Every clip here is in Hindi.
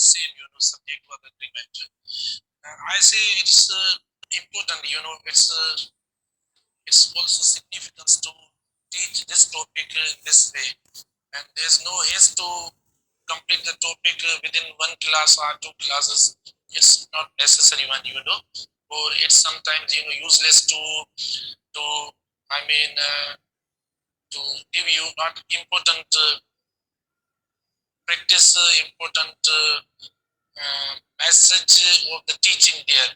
same, subject verb agreement. I say it's important, it's also significant to teach this topic this way, and there's no haste to complete the topic within one class or two classes. It's not necessary one, or it's sometimes useless to I mean to give you not important practice, important message of the teaching there.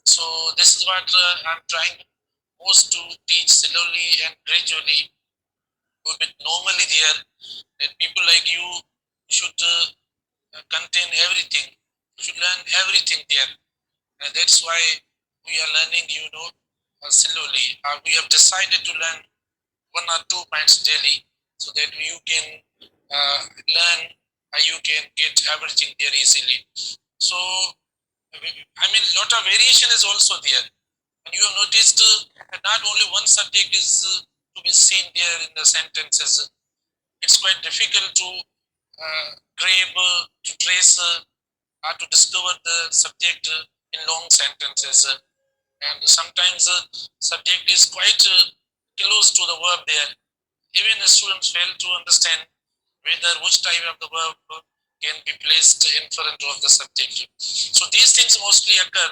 So this is what I'm trying most to teach slowly and gradually, a bit normally there, that people like you should contain everything, should learn everything there. That's why we are learning, slowly. We have decided to learn 1 or 2 points daily, so that you can learn, you can get everything there easily. So, I mean, lot of variation is also there. And you have noticed not only one subject is to be seen there in the sentences. It's quite difficult to grab, to trace, or to discover the subject in long sentences. And sometimes subject is quite close to the verb there. Even the students fail to understand whether which type of the verb can be placed in front of the subject. So these things mostly occur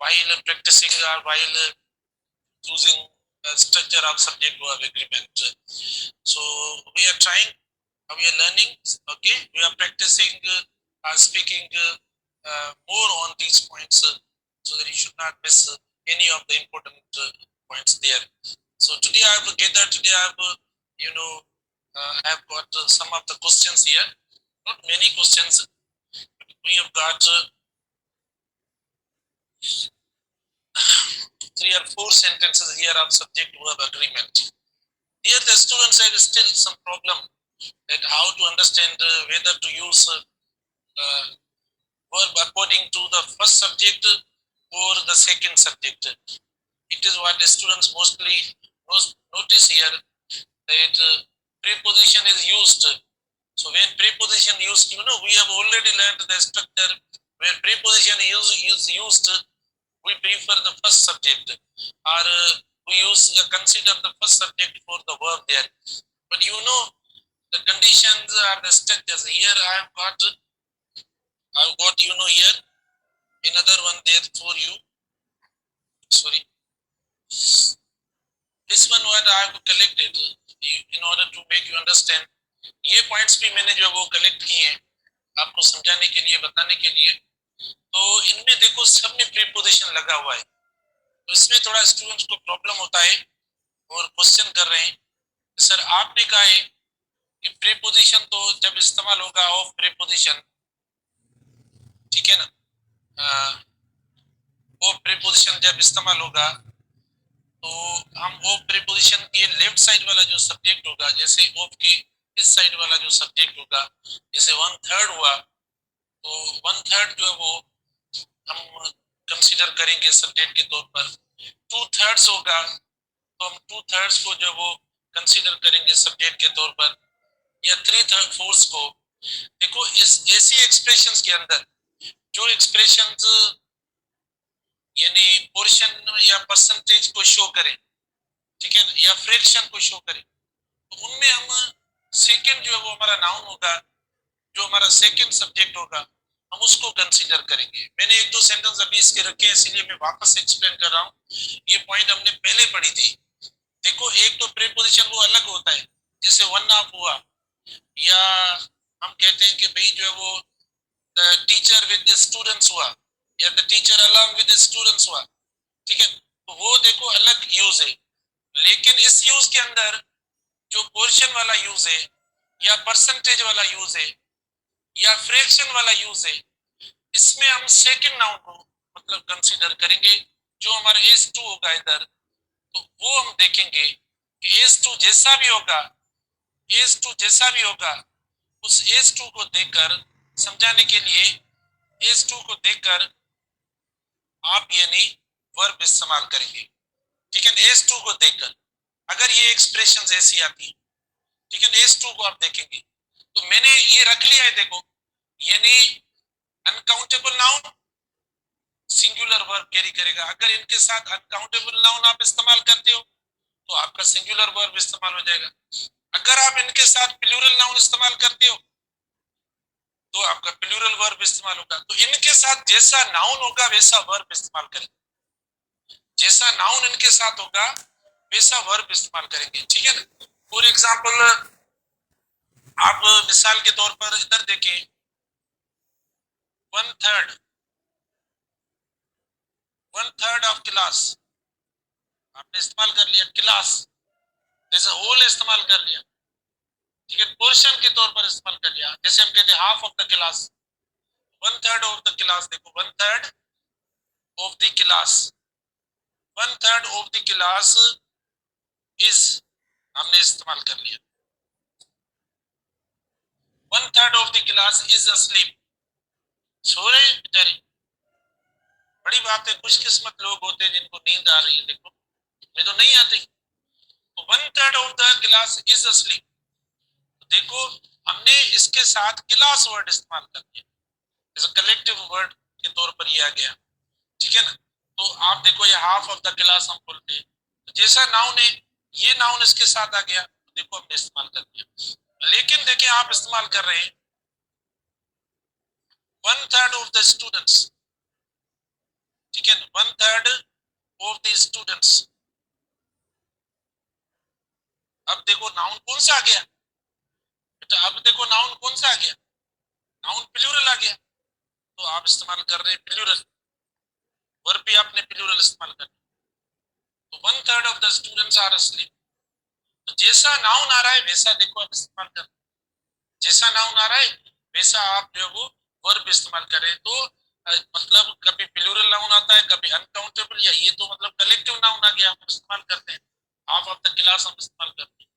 while practicing or while choosing a structure of subject verb agreement. So we are trying, we are learning, okay, we are practicing speaking more on these points, so that you should not miss any of the important points there. So today I have gathered, today I have, I have got some of the questions here, not many questions. We have got 3 or 4 sentences here of subject verb agreement. Here the students have still some problem that how to understand whether to use verb according to the first subject or the second subject. It is what the students mostly notice here, that preposition is used. So when preposition used, we have already learned the structure where preposition is used, we prefer the first subject, or we consider the first subject for the verb there. But the conditions are the structures. Here I've got here another one there for you. Sorry, this one what I have collected in order to make you understand. ये पॉइंट्स भी मैंने जो वो कलेक्ट किए हैं आपको समझाने के लिए, बताने के लिए. तो इनमें देखो सब में प्रीपोजिशन लगा हुआ है, तो इसमें थोड़ा स्टूडेंट्स को प्रॉब्लम होता है और क्वेश्चन कर रहे हैं, सर आपने कहा है कि प्रीपोजिशन तो जब इस्तेमाल होगा ऑफ प्रीपोजिशन, ठीक है ना, ऑफ प्रीपोजिशन जब इस्तेमाल होगा तो हम ऑफ प्रीपोजिशन के लेफ्ट साइड वाला जो सब्जेक्ट होगा, जैसे ऑफ के इस साइड वाला जो सब्जेक्ट होगा, जैसे 1/3 हुआ, तो 1/3 जो है वो हम कंसीडर करेंगे सब्जेक्ट के तौर पर. 2/3 होगा तो हम 2/3 को जो वो कंसीडर करेंगे सब्जेक्ट के तौर पर, या 3/4 को. देखो इस ऐसी एक्सप्रेशंस के अंदर जो एक्सप्रेशंस यानी पोर्शन या परसेंटेज को शो करें, ठीक है ना, या फ्रैक्शन को शो करें, तो उनमें हम सेकंड जो है वो हमारा नाउन होगा, जो हमारा सेकंड सब्जेक्ट होगा, हम उसको कंसीडर करेंगे. मैंने 1-2 सेंटेंस अभी इसके रखे हैं, इसलिए मैं वापस एक्सप्लेन कर रहा हूँ. ये पॉइंट हमने पहले पढ़ी थी. देखो एक तो प्रीपोजिशन वो अलग होता है, जैसे 1/2 हुआ, या हम कहते हैं कि भाई जो है वो the teacher with the students हुआ, या the teacher along with the students हुआ, ठीक है. तो वो देखो अलग यूज है. लेकिन इस यूज के अंदर जो पोर्शन वाला यूज है, या परसेंटेज वाला यूज है, या फ्रैक्शन वाला यूज है, इसमें हम सेकंड नाउन को मतलब कंसीडर करेंगे. जो हमारा S2 होगा इधर, तो वो हम देखेंगे कि S2 जैसा भी होगा, S2 जैसा भी होगा, उस S2 को देखकर समझाने के लिए S2 को देखकर आप यानी वर्ब इस्तेमाल करेंगे, ठीक है. S2 को देखकर अगर ये एक्सप्रेशन ऐसी आती है, ठीक है, S2 को आप देखेंगे. तो मैंने ये रख लिया है, देखो यानी uncountable noun singular verb carry करेगा। अगर इनके साथ अनकाउंटेबल नाउन आप इस्तेमाल करते हो तो आपका सिंगुलर वर्ब इस्तेमाल हो जाएगा। अगर आप इनके साथ प्लूरल नाउन इस्तेमाल करते हो तो आपका प्लूरल वर्ब इस्तेमाल होगा। तो इनके साथ जैसा नाउन होगा वैसा वर्ब इस्तेमाल करेंगे, जैसा नाउन इनके साथ होगा वैसा वर्ब इस्तेमाल करेंगे, ठीक है ना। फॉर एग्जाम्पल आप मिसाल के तौर पर इधर देखें, 1/3 1/3 ऑफ क्लास आपने इस्तेमाल कर लिया, क्लास जैसे होल इस्तेमाल कर लिया, ठीक है। पोर्शन के तौर पर इस्तेमाल कर लिया, जैसे हम कहते हैं half of the class, 1/3 of the class. देखो 1/3 of the class, 1/3 of the class is हमने इस्तेमाल कर लिया, 1/3 of the class is asleep, सो रहे बेचारे। बड़ी बात है, खुशकिस्मत लोग होते हैं जिनको नींद आ रही है, देखो मैं तो नहीं आती। तो 1/3 of the class is asleep, देखो हमने इसके साथ क्लास वर्ड इस्तेमाल कर दिया, जैसे कलेक्टिव वर्ड के तौर पर ये आ गया, ठीक है ना। तो आप देखो ये हाफ ऑफ द क्लास हम बोलते हैं, तो जैसा नाउन है ये नाउन इसके साथ आ गया, तो देखो हमने इस्तेमाल कर दिया। लेकिन देखिए आप इस्तेमाल कर रहे हैं 1/3 ऑफ द स्टूडेंट्स, ठीक है, 1/3 ऑफ द स्टूडेंट्स। अब देखो नाउन कौन सा आ गया बेटा, अब देखो नाउन कौन सा आ गया, नाउन प्लूरल आ गया। तो आप इस्तेमाल कर रहे हैं प्लूरल वर्ब भी, आपने प्लूरल इस्तेमाल कर दिया। तो 1/3 of the students are asleep, तो जैसा नाउन आ रहा है वैसा देखो आप इस्तेमाल कर, जैसा नाउन आ रहा है वैसा आप जो है वो वर्ब इस्तेमाल करें। तो मतलब कभी प्लूरल नाउन आता है, कभी अनकाउंटेबल, या ये तो मतलब कलेक्टिव नाउन आ गया, हम इस्तेमाल करते हैं। हाफ ऑफ द क्लास हम इस्तेमाल करते हैं,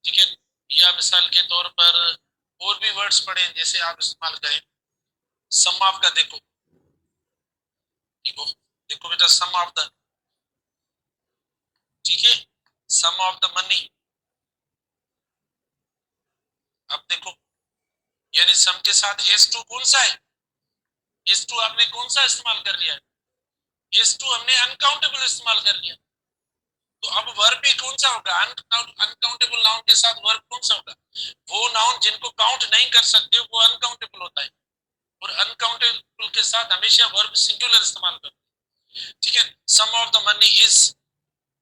ठीक है। या मिसाल के तौर पर और भी वर्ड्स पढ़े जैसे आप इस्तेमाल करें, सम ऑफ का देखो, देखो देखो बेटा सम ऑफ द, ठीक है, सम ऑफ द मनी। अब देखो यानी सम के साथ S2 कौन सा है, S2 आपने कौन सा इस्तेमाल कर लिया है, S2 हमने अनकाउंटेबल इस्तेमाल कर लिया। तो अब वर्ब भी कौन सा होगा, अनकाउंटेबल नाउन के साथ वर्ब कौन सा होगा, वो नाउन जिनको काउंट नहीं कर सकते वो अनकाउंटेबल होता है, और अनकाउंटेबल के साथ हमेशा वर्ब सिंगुलर इस्तेमाल करते हैं, ठीक है। Some of the money is,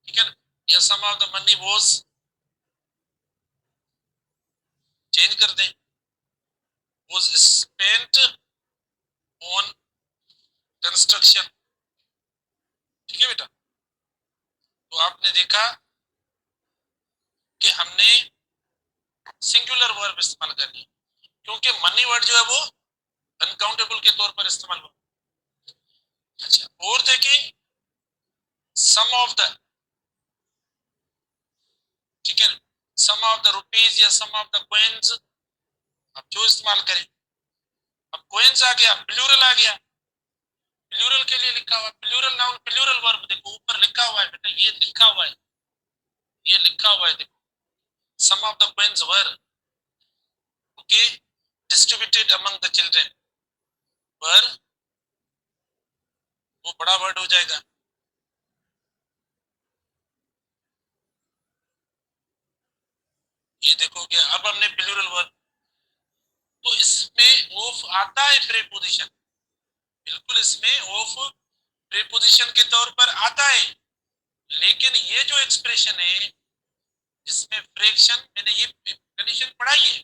ठीक है ना, या some of the money was, change कर दें, वाज स्पेंट ऑन कंस्ट्रक्शन, ठीक है बेटा। तो आपने देखा कि हमने सिंगुलर वर्ब इस्तेमाल कर लिया, क्योंकि मनी वर्ड जो है वो अनकाउंटेबल के तौर पर इस्तेमाल हुआ। अच्छा और देखिए सम ऑफ द, ठीक है ना, सम ऑफ द रुपीज या सम ऑफ द कॉइन्स, आप जो इस्तेमाल करें। अब कॉइन्स आ गया, प्लूरल आ गया, प्लूरल के लिए लिखा हुआ प्लूरल नाउन प्लूरल वर्ब, देखो ऊपर लिखा हुआ है बेटा, ये लिखा हुआ है, ये लिखा हुआ है, देखो some of the coins were okay distributed among the children, were वो बड़ा वर्ड हो जाएगा, ये देखो कि अब हमने प्लूरल वर्ब, तो इसमें ऑफ आता है प्रीपोजिशन, बिल्कुल इसमें ऑफ प्रीपोजिशन के तौर पर आता है। लेकिन ये जो एक्सप्रेशन है इसमें फ्रैक्शन, मैंने ये कंडीशन पढ़ाई है,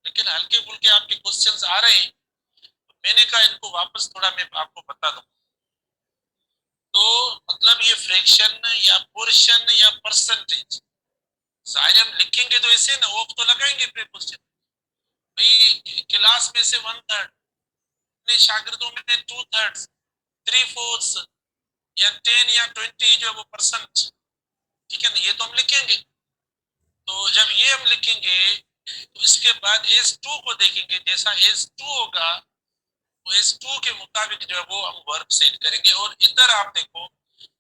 लेकिन हल्के फुल्के आपके क्वेश्चंस आ रहे हैं, तो मैंने कहा इनको वापस थोड़ा मैं आपको बता दूं। तो मतलब ये फ्रैक्शन या पोर्शन या परसेंटेज, जाहिर हम लिखेंगे तो ऐसे ना, ऑफ तो लगाएंगे प्रीपोजिशन, भाई क्लास में से 1/3, अपने शागिर्दों में 2/3, 3/4 या 10 या 20 जो है वो परसेंट, ठीक है ना, ये तो हम लिखेंगे। तो जब ये हम लिखेंगे तो इसके बाद S2 को देखेंगे, जैसा S2 होगा तो S2 के मुताबिक जो है वो हम वर्ब सेट करेंगे। और इधर आप देखो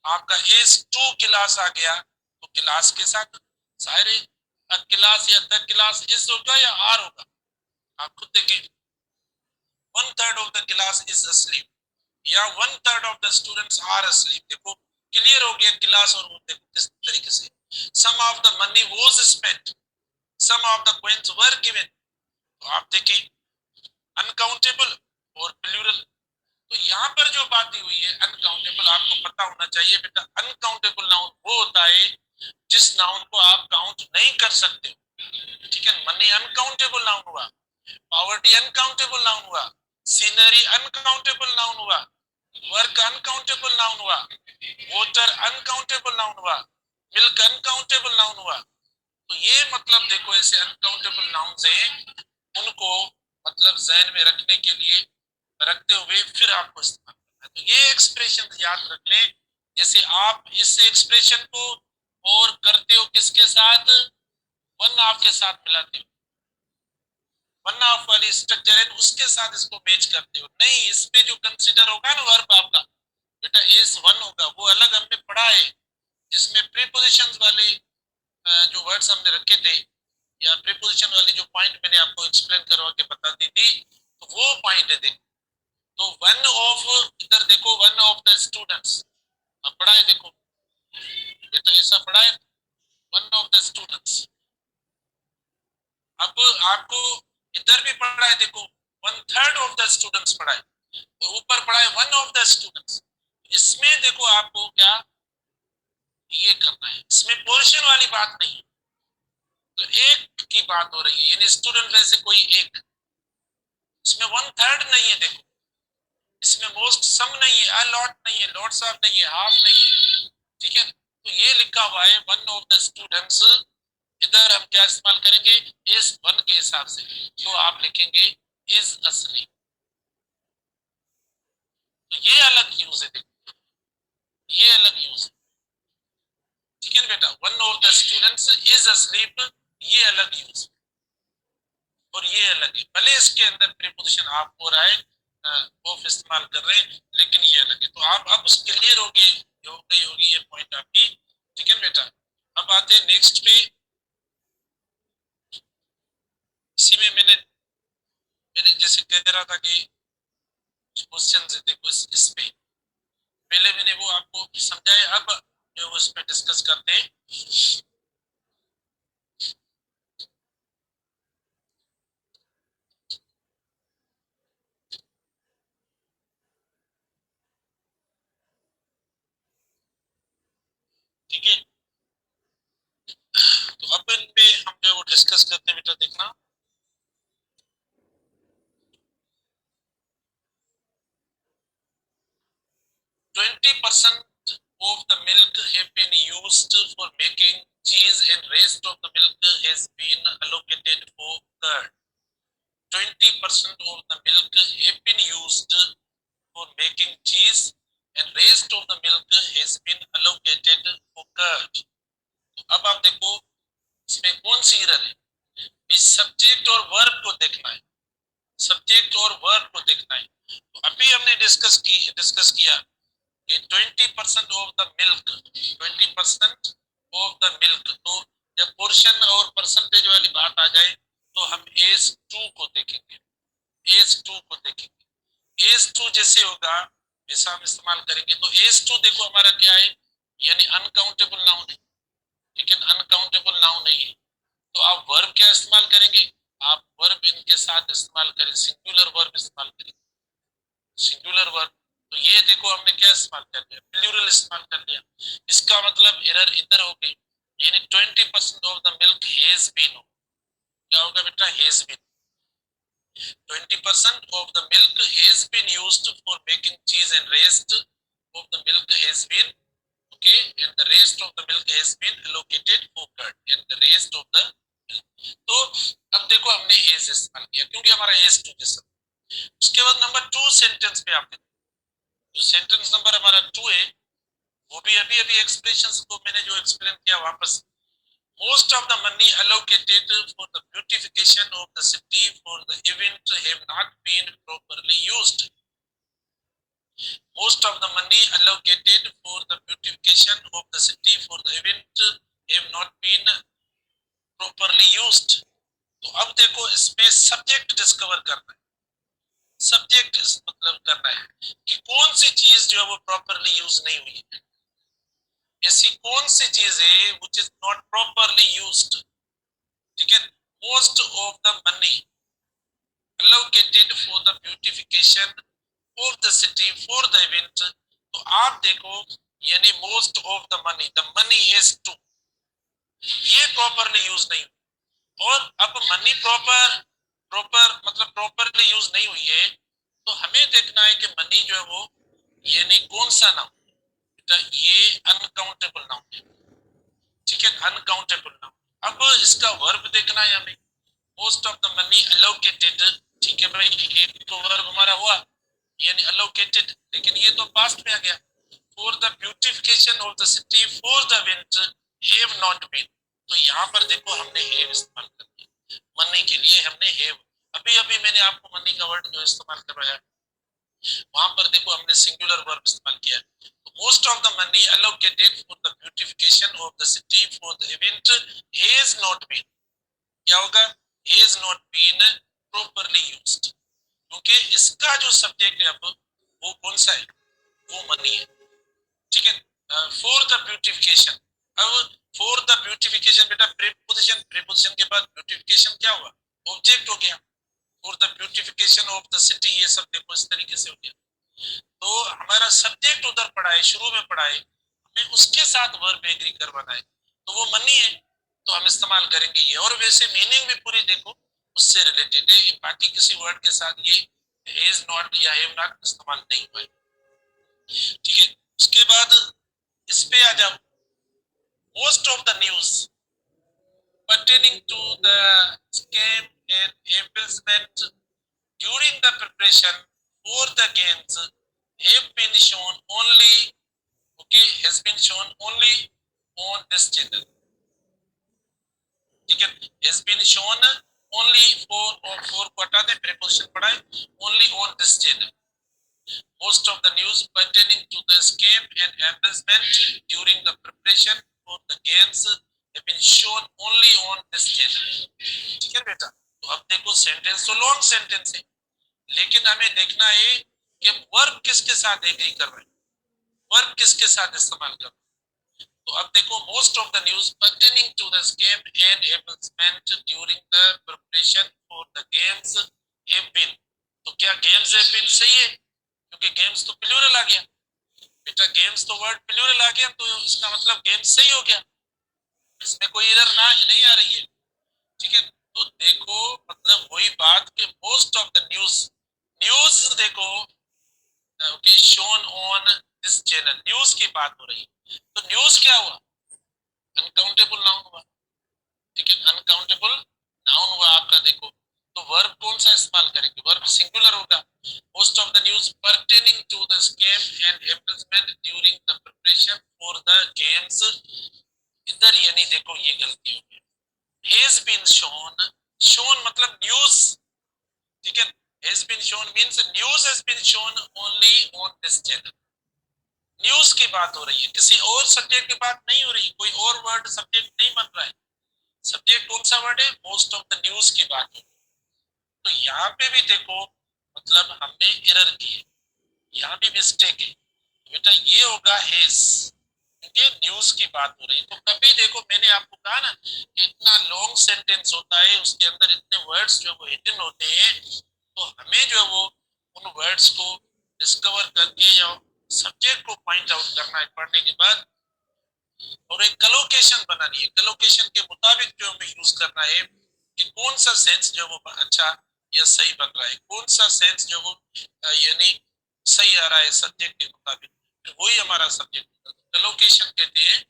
आपका S2 क्लास आ गया, तो क्लास के साथ सारे क्लास या द क्लास इज होगा या आर होगा, आप खुद देखें। 1/3 1/3 of the class is asleep या 1/3 of the students are asleep। देखो क्लियर हो गया क्लास। और देखो किस तरीके से some of the money was spent, some of the coins were given. तो आप देखें अनकाउंटेबल और प्लूरल। तो यहाँ पर जो बात दी हुई है अनकाउंटेबल, आपको पता होना चाहिए बेटा अनकाउंटेबल नाउन वो होता है जिस नाउन को आप काउंट नहीं कर सकते। ठीक है, मनी अनकाउंटेबल नाउन हुआ, पॉवर्टी अनकाउंटेबल नाउन हुआ, सीनरी अनकाउंटेबल नाउन हुआ, वर्क अनकाउंटेबल नाउन हुआ, वोटर अनकाउंटेबल नाउन हुआ, मिल्क अनकाउंटेबल नाउन हुआ। तो ये मतलब देखो ऐसे अनकाउंटेबल नाउन्स हैं, उनको मतलब जहन में रखने के लिए रखते हुए फिर आपको इस्तेमाल करना है। तो ये एक्सप्रेशन याद रख लें। जैसे आप इस एक्सप्रेशन को और करते हो किसके साथ, वन ऑफ के साथ मिलाते हो, वन ऑफ वाली स्ट्रक्चर है उसके साथ इसको मैच करते हो। नहीं, इसमें जो कंसीडर होगा ना वर्ब आपका बेटा एस वन होगा, वो अलग हमने पढ़ा है जिसमें प्रीपोजिशंस वाले जो वर्ड्स हमने रखे थे या प्रीपोजिशन वाली जो पॉइंट मैंने आपको एक्सप्लेन करवा के बता दी थी, तो वो पॉइंट है। देखो तो वन ऑफ, इधर देखो वन ऑफ द स्टूडेंट्स, अब पढ़ा है देखो बेटा ऐसा पढ़ा है वन ऑफ द स्टूडेंट्स। अब आपको इधर भी पढ़ा है देखो 1/3 ऑफ द स्टूडेंट्स पढ़ा है, और ऊपर पढ़ा है वन ऑफ द स्टूडेंट्स। इसमें देखो आपको क्या ये करना है, इसमें पोर्शन वाली बात नहीं है, तो एक की बात हो रही है, यानी स्टूडेंट में से कोई एक। इसमें 1/3 नहीं है, देखो इसमें मोस्ट सम नहीं है, अ लॉट नहीं है, लॉट्स ऑफ नहीं है, हाफ नहीं है। ठीक है, तो ये लिखा हुआ है वन ऑफ द स्टूडेंट्स, इधर हम क्या इस्तेमाल करेंगे इस वन के हिसाब से, तो आप लिखेंगे इज asleep। तो ये अलग यूज है, देखो ये अलग यूज है। ठीक है बेटा, one of the students is asleep, ये अलग यूज और ये अलग है। भले इसके अंदर प्रीपोजिशन आप हो रहा है ऑफ इस्तेमाल कर रहे हैं, लेकिन ये अलग है। तो आप अब क्लियर हो गई होगी ये पॉइंट आपकी। ठीक है बेटा, अब आते हैं नेक्स्ट पे। इसी में मैंने जैसे कह रहा था कि क्वेश्चन है देखो इस पे पहले मैंने वो आपको समझाया, अब जो उस पे डिस्कस करते हैं। ठीक है, तो अब इन पे हम जो वो डिस्कस करते हैं बेटा देखना। Twenty percent of the milk have been used for making cheese and rest of the milk has been allocated for curd. 20% of the milk have been used for making cheese and rest of the milk has been allocated for curd. तो अब आप देखो इसमें कौन सी एरर है, इस सब्जेक्ट और वर्ब को देखना है, सब्जेक्ट और वर्ब को देखना है। तो अभी हमने डिस्कस किया कि 20% of the milk, 20% of the milk. तो जब पोर्शन और परसेंटेज वाली बात आ जाए तो हम एस टू को देखेंगे, एस टू को देखेंगे। एस टू जैसे होगा वैसा हम इस्तेमाल करेंगे। तो एस टू देखो हमारा क्या है, यानी अनकाउंटेबल नाउन है, लेकिन अनकाउंटेबल नाउन नहीं है। तो आप वर्ब क्या इस्तेमाल करेंगे, आप वर्ब इनके साथ इस्तेमाल करें, सिंगुलर वर्ब इस्तेमाल करें, सिंगुलर वर्ब। तो ये देखो हमने क्या इस्तेमाल कर लिया, प्लूरल इस्तेमाल कर लिया। इसका मतलब एरर इधर हो गई, यानी 20% of the milk has been, क्या होगा बेटा has been. 20% of the milk has been used for making cheese and rest of the milk has been, okay, and the rest of the milk has been allocated for curd and the rest of the milk। तो अब देखो हमने एज इस्तेमाल किया क्योंकि हमारा एज टू जैसा। उसके बाद नंबर टू सेंटेंस पे आप देखो, जो सेंटेंस नंबर हमारा टू है वो भी अभी एक्सप्रेशंस को मैंने जो एक्सप्लेन किया वापस। Most of the money allocated for the beautification of the city for the event have not been properly used. Most of the money allocated for the beautification of the city for the event have not been properly used. तो अब देखो इसमें सब्जेक्ट डिस्कवर करना है, सब्जेक्ट मतलब करना है कि कौन सी चीज जो है वो प्रॉपरली यूज नहीं हुई है, ऐसी कौन सी चीज है which is not properly used. ठीक है, most of the money allocated for the beautification of the city for the event। तो आप देखो यानी most of the money is to, ये प्रॉपरली यूज नहीं। और अब मनी प्रॉपर प्रॉपर मतलब प्रॉपरली यूज नहीं हुई है, तो हमें देखना है कि मनी जो है वो यानी कौन सा नाउन, ये अनकाउंटेबल नाउन है। ठीक है, अनकाउंटेबल नाउन। अब इसका वर्ब देखना है हमें, most of the money allocated. ठीक है भाई, एक तो वर्ब हमारा हुआ यानी अलोकेटेड, लेकिन ये तो पास्ट में आ गया। For the beautification of the city for the winter have not been. तो यहाँ पर देखो हमने हैव इस्तेमाल कर दिया, मनी के लिए हमने हैव। अभी अभी मैंने आपको मनी का वर्ड जो इस्तेमाल करवाया, वहां पर देखो हमने सिंगुलर वर्ब इस्तेमाल किया है। Most of the money allocated for the beautification of the city for the event has not been, क्या होगा, has not been properly used, क्योंकि इसका जो सब्जेक्ट है अब वो कौन सा है, वो मनी है। ठीक है, फॉर द ब्यूटिफिकेशन। अब फॉर द ब्यूटिफिकेशन बेटा प्रीपोजिशन, प्रीपोजिशन के बाद ब्यूटिफिकेशन क्या हुआ, ऑब्जेक्ट हो गया। For the beautification of the city, ये सब देखो इस तरीके से हो गया। तो हमारा सब्जेक्ट उधर पड़ा है, शुरू में पड़ा है, हमें उसके साथ वर्ब एग्री करवाना है, तो वो मनी है, तो हम इस्तेमाल करेंगे ये। और वैसे मीनिंग भी पूरी देखो उससे रिलेटेड है, बाकी किसी वर्ड के साथ ये हैज नॉट या हैव नॉट इस्तेमाल नहीं हुआ है। ठीक है, उसके बाद इस पे आ जाओ, most of the news pertaining to the scam and embezzlement during the preparation for the games have been shown only, okay, has been shown only on this channel। ठीक है, has been shown only for, और for को हटा दें, preposition पढ़ा है, only on this channel। most of the news pertaining to the scam and embezzlement during the preparation for the games have been shown only on this channel। ठीक है बेटा, तो अब देखो सेंटेंस तो लॉन्ग सेंटेंस है, लेकिन हमें देखना है कि वर्ब किसके साथ एग्री कर रहे हैं, वर्ब किसके साथ इस्तेमाल कर रहे हैं। तो अब देखो most of the news pertaining to the scam and embarrassment during the preparation for the games have been. तो क्या गेम्स हैव बीन सही है, क्योंकि गेम्स तो प्लूरल आ गया बेटा, गेम्स तो वर्ड प्लूरल आ गया, तो इसका मतलब गेम्स सही हो गया, इसमें कोई एरर ना नहीं आ रही है। ठीक है, तो देखो मतलब वही बात कि most of the news, news देखो okay shown on this channel, news की बात हो रही है, तो न्यूज क्या हुआ, अनकाउंटेबल नाउन हुआ। ठीक है, अनकाउंटेबल नाउन हुआ आपका। देखो तो वर्ब कौन सा इस्तेमाल करेंगे, वर्ब सिंगुलर होगा। Most of the news pertaining to the scam and embezzlement during the preparation for the games, इधर यानी देखो ये गलती हो गई, हैज बीन शोन, शोन मतलब न्यूज। ठीक है, has been shown means news has been shown only on this channel। News की बात हो रही है, किसी और सब्जेक्ट की बात नहीं हो रही, कोई और वर्ड सब्जेक्ट नहीं बन रहा है। सब्जेक्ट कौन सा वर्ड है, मोस्ट ऑफ द न्यूज की बात हो। तो यहाँ पे भी देखो मतलब हमने एरर की है, यहाँ भी मिस्टेक है, बेटा ये होगा हैज, क्योंकि न्यूज की बात हो रही है। तो कभी देखो मैंने आपको कहा ना इतना लॉन्ग सेंटेंस होता है, उसके अंदर इतने वर्ड्स जो वो हिडन होते हैं, तो हमें जो है वो उन वर्ड्स को डिस्कवर करके या सब्जेक्ट को पॉइंट आउट करना है पढ़ने के बाद, और एक कलोकेशन बनानी है, कलोकेशन के मुताबिक जो हमें यूज करना है कि कौन सा सेंस जो वो अच्छा या सही बन रहा है, कौन सा सेंस जो वो यानी सही आ रहा है सब्जेक्ट के मुताबिक, फिर वही हमारा सब्जेक्ट होगा। कलोकेशन कहते हैं,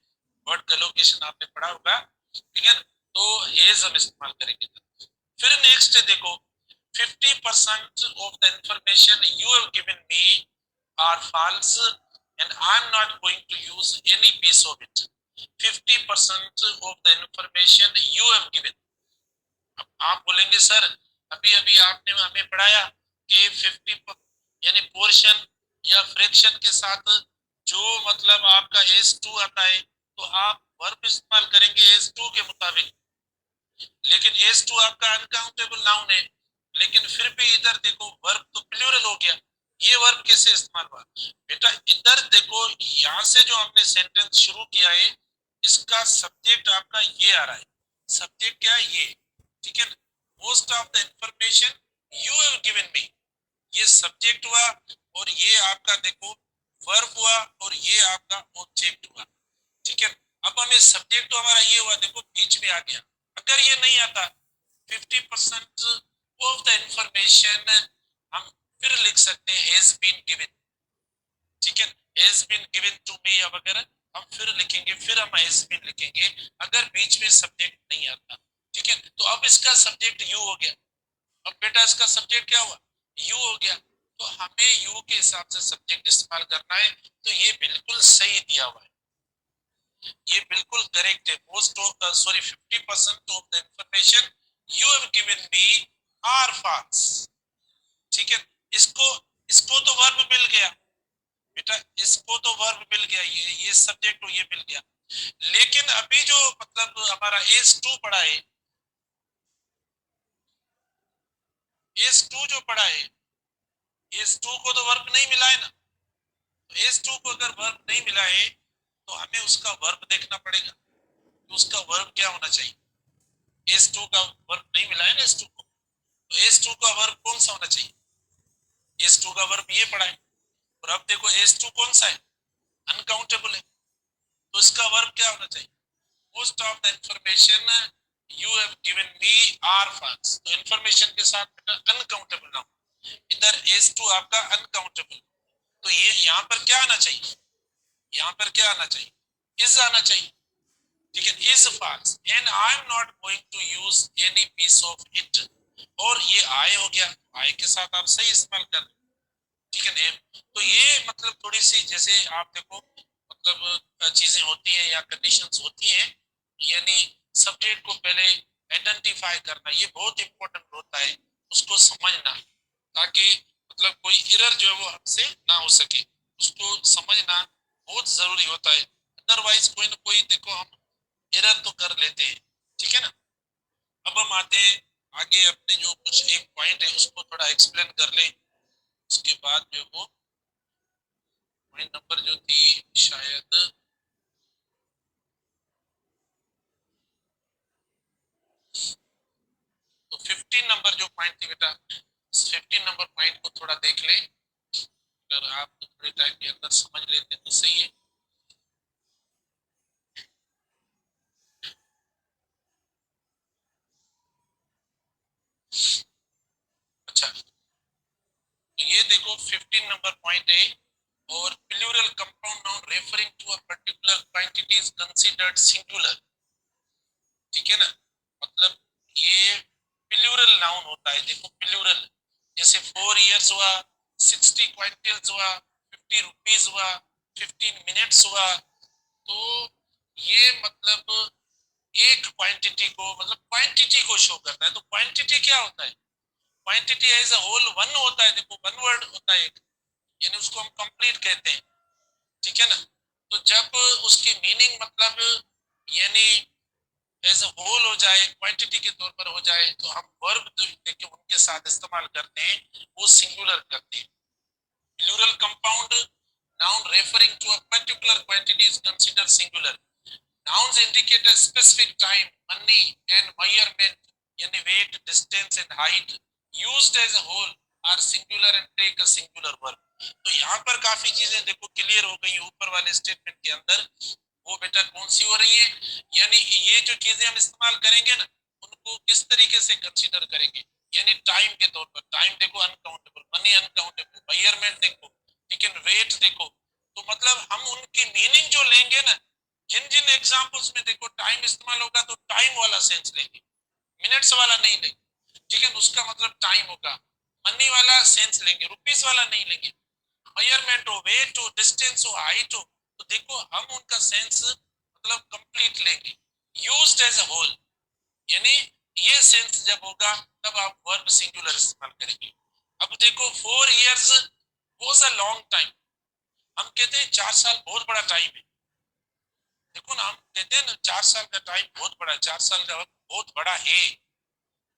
वर्ड कलोकेशन आपने पढ़ा होगा। ठीक है, तो हेज हम इस्तेमाल करेंगे। फिर नेक्स्ट देखो 50% of the information you have given me are false and I am not going to use any piece of it। 50% of the information you have given। अब आप बोलेंगे सर अभी अभी आपने हमें पढ़ाया कि 50 यानी पोर्शन या फ्रैक्शन के साथ जो मतलब आपका S2 आता है, तो आप वर्ब इस्तेमाल करेंगे S2 के मुताबिक, लेकिन S2 आपका अनकाउंटेबल नाउन है, लेकिन फिर भी इधर देखो वर्ब तो प्लूरल हो गया, ये वर्ब कैसे इस्तेमाल हुआ बेटा? इधर देखो यहाँ से जो हमने सेंटेंस शुरू किया है, इसका सब्जेक्ट आपका ये आ रहा है। सब्जेक्ट क्या है? ये, ठीक है ना? Most of the information you have given मी, ये सब्जेक्ट हुआ, और ये आपका देखो वर्ब हुआ, और ये आपका ऑब्जेक्ट हुआ, ठीक है। अब हमें सब्जेक्ट तो हमारा ये हुआ, देखो बीच में आ गया। अगर ये नहीं आता 50% ऑफ द इंफॉर्मेशन, हम फिर लिख सकते हैं हैज बीन गिवन, ठीक है। Has been given to me या वगैरह हम फिर लिखेंगे, फिर हम हैज बीन लिखेंगे अगर बीच में सब्जेक्ट नहीं आता, ठीक है। तो अब इसका सब्जेक्ट यू हो गया। अब बेटा इसका सब्जेक्ट क्या हुआ? यू हो गया। तो हमें यू के हिसाब से सब्जेक्ट इस्तेमाल करना है, तो ये बिल्कुल सही दिया हुआ है, ये बिल्कुल करेक्ट है। Most sorry 50% of the information you have given me are false, ठीक है। इसको इसको तो वर्ब मिल गया बेटा, इसको तो वर्ब मिल गया, ये सब्जेक्ट ये मिल गया। लेकिन अभी जो मतलब हमारा एस टू पढ़ा है, एस टू जो पढ़ा है, एस टू को तो वर्ब नहीं मिला है ना। तो एस टू को अगर वर्ब नहीं मिला है, तो हमें उसका वर्ब देखना पड़ेगा, तो उसका वर्ब क्या होना चाहिए? एस टू का वर्ब नहीं मिला है ना एस टू को, तो एस टू का वर्ब कौन सा होना चाहिए? एस टू का वर्ब ये पढ़ा है, और अब देखो एस टू कौन सा है? अनकाउंटेबल है, तो इसका वर्ब क्या होना चाहिए? Most of the information you have given me are false, तो इंफॉर्मेशन के साथ अनकाउंटेबल नाउन, इधर एस टू आपका अनकाउंटेबल, तो ये यहाँ पर क्या आना चाहिए? यहाँ पर क्या आना चाहिए? इज आना चाहिए, ठीक है। Is false and I am not going to use any piece of it, और ये आए हो गया, आए के साथ आप सही इस्तेमाल कर रहे, ठीक है ना। तो ये मतलब थोड़ी सी जैसे आप देखो मतलब चीजें होती हैं या कंडीशंस होती हैं, यानी सब्जेक्ट को पहले आइडेंटिफाई करना ये बहुत इंपॉर्टेंट होता है, उसको समझना, ताकि मतलब कोई एरर जो है वो हमसे ना हो सके, उसको समझना बहुत जरूरी होता है। अदरवाइज कोई ना कोई देखो हम एरर तो कर लेते हैं, ठीक है ना। अब हम आते हैं आगे, अपने जो कुछ एक पॉइंट है उसको थोड़ा एक्सप्लेन कर लें, उसके बाद जो वो पॉइंट नंबर जो थी शायद, तो 15 नंबर जो पॉइंट थी बेटा, 15 नंबर पॉइंट को थोड़ा देख लें, अगर आप थोड़े टाइम के अंदर समझ लेते तो सही है। अच्छा, तो ये देखो 15 नंबर पॉइंट है, और plural compound noun referring to a particular quantity is considered singular, ठीक है ना। मतलब ये प्लूरल नाउन होता है, देखो प्लूरल, जैसे 4 इयर्स हुआ, 60 क्विंटल्स हुआ, 50 रुपीज हुआ, 15 मिनट्स हुआ, तो ये मतलब एक क्वांटिटी को मतलब क्वांटिटी को शो करता है। तो क्वांटिटी क्या होता है? Quantity as a whole one होता है, देखो वन वर्ड होता है एक, यानी उसको हम कंप्लीट कहते हैं, ठीक है ना। तो जब उसकी मीनिंग मतलब यानी एज अ होल हो जाए, क्वांटिटी के तौर पर हो जाए, तो हम वर्ब देखिए उनके साथ इस्तेमाल करते हैं, वो सिंगुलर करते हैं। Plural compound noun referring to a particular quantity is considered singular. Nouns indicate a specific time, money and measurement, yani weight, distance and height, used as a whole are singular and take a singular verb. तो यहाँ पर काफी चीजें देखो क्लियर हो गई ऊपर वाले स्टेटमेंट के अंदर, वो बेटा कौन सी हो रही है, यानी ये जो चीजें हम इस्तेमाल करेंगे ना, उनको किस तरीके से कंसीडर करेंगे, यानी टाइम के तौर पर, टाइम देखो अनकाउंटेबल, मनी अनकाउंटेबल, मेजरमेंट देखो, ठीक है, वेट देखो, तो मतलब हम उनकी मीनिंग जो लेंगे ना, जिन जिन एग्जाम्पल्स में देखो टाइम इस्तेमाल होगा तो टाइम वाला सेंस लेंगे, मिनट्स वाला नहीं लेंगे, ठीक है, उसका मतलब टाइम होगा। मनी वाला सेंस लेंगे, रुपीस वाला नहीं लेंगे। मेजरमेंट हो, वेट हो, डिस्टेंस हो, हाइट हो, तो देखो हम उनका सेंस मतलब कंप्लीट लेंगे, यूज्ड एज अ होल, यानी ये सेंस जब होगा तब आप वर्ब सिंगुलर इस्तेमाल करेंगे। अब देखो 4 years was a long time, हम कहते हैं 4 साल बहुत बड़ा टाइम है, देखो ना हम कहते हैं ना 4 साल का टाइम बहुत बड़ा है, 4 साल का वक्त बहुत बड़ा है,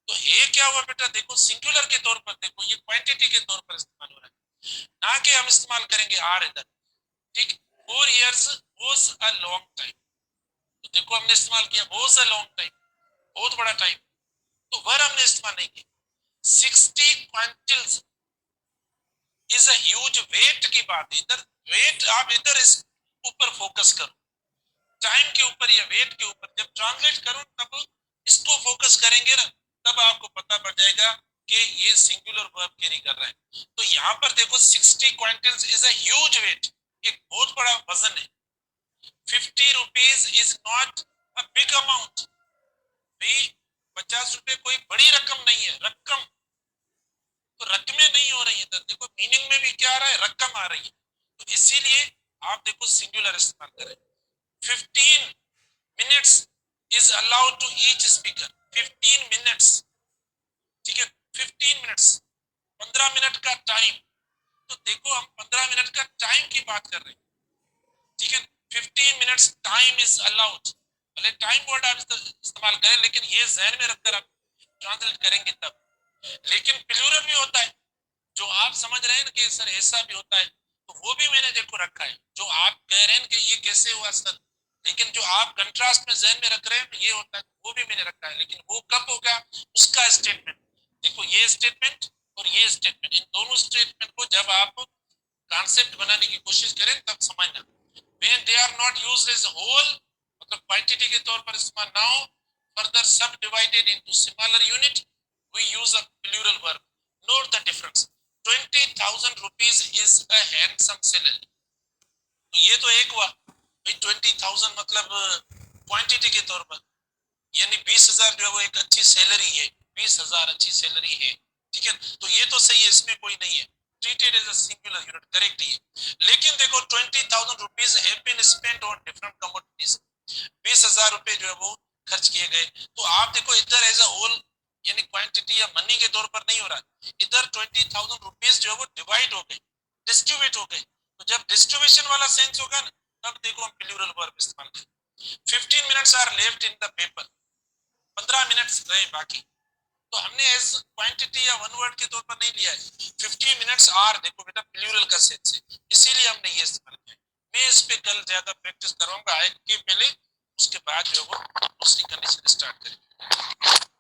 तो ये क्या हुआ बेटा, देखो सिंगुलर के तौर पर, देखो ये क्वांटिटी के तौर पर इस्तेमाल हो रहा है, ना कि हम इस्तेमाल करेंगे आर इधर। ठीक, 4 years was a long time, तो देखो हमने इस्तेमाल किया was a long time, बहुत बड़ा टाइम, तो वर हमने इस्तेमाल नहीं किया। 60 quintals is a huge weight की बात, इधर वेट, आप इधर इस ऊपर फोकस करो, टाइम के ऊपर या वेट के ऊपर, जब ट्रांसलेट करो तब इसको फोकस करेंगे ना, तब आपको पता पड़ जाएगा कि ये सिंगुलर वर्ब कैरी कर रहा है। तो यहाँ पर देखो 60 quintals is a huge weight, एक बहुत बड़ा वजन है। 50 rupees is not a big amount, भाई 50 रुपए कोई बड़ी रकम नहीं है, रकम तो रकमें नहीं हो रही है, तो देखो मीनिंग में भी क्या आ रहा है, रकम आ रही है, तो इसीलिए आप देखो सिंगुलर इस्तेमाल करें। 15 minutes is allowed to each speaker, 15 minutes, ठीक है, 15 minutes, 15 मिनट का टाइम, तो देखो हम 15 मिनट का टाइम की बात कर रहे हैं, ठीक है। 15 minutes टाइम इज अलाउड, भले टाइम वर्ड आप इस्तेमाल करें, लेकिन ये जहन में रखकर आप ट्रांसलेट करेंगे तब। लेकिन प्लूरल भी होता है, जो आप समझ रहे हैं ना कि सर ऐसा भी होता है, तो वो भी मैंने देखो रखा है, जो आप कह रहे हैं कि ये कैसे हुआ सर, लेकिन जो आप कंट्रास्ट में जहन में रख रहे हैं ये होता है, वो भी मैंने रखा है, लेकिन वो कब होगा, उसका स्टेटमेंट, देखो ये स्टेटमेंट और ये स्टेटमेंट, इन दोनों स्टेटमेंट को जब आप कॉन्सेप्ट बनाने की कोशिश करें तब समझना। when they are not used as a whole, मतलब क्वांटिटी के तौर पर इस्तेमाल ना हो, further subdivided into smaller unit, we use a plural verb. Note the difference. 20,000 rupees is a handsome salary, तो ये तो एक हुआ भाई, 20,000 मतलब क्वांटिटी के तौर पर, यानी 20,000 जो है वो एक अच्छी सैलरी है, 20,000 अच्छी सैलरी है, ठीक है, तो ये तो सही है, इसमें कोई नहीं है, treated as a singular unit, correct ही है। लेकिन देखो 20,000 rupees have been spent on different commodities, 20,000 रुपए जो है वो खर्च किए गए, तो आप देखो इधर एज अ होल, यानी क्वांटिटी या मनी के तौर पर नहीं हो रहा, इधर 20,000 रुपीज जो है वो डिवाइड हो गए, डिस्ट्रीब्यूट हो गए, तो जब डिस्ट्रीब्यूशन वाला सेंस होगा ना, तब देखो हम प्लूरल वर्ब इस्तेमाल करें। 15 minutes are left in the paper, 15 minutes रहे बाकी, तो हमने एज क्वांटिटी या वन वर्ड के तौर पर नहीं लिया है। 50 मिनट्स आर, देखो बेटा प्लूरल का सेंस है, इसीलिए हमने ये इस्तेमाल किया। मैं इस पे कल ज्यादा प्रैक्टिस करूंगा आए के पहले, उसके बाद जो है वो दूसरी कंडीशन स्टार्ट करेंगे।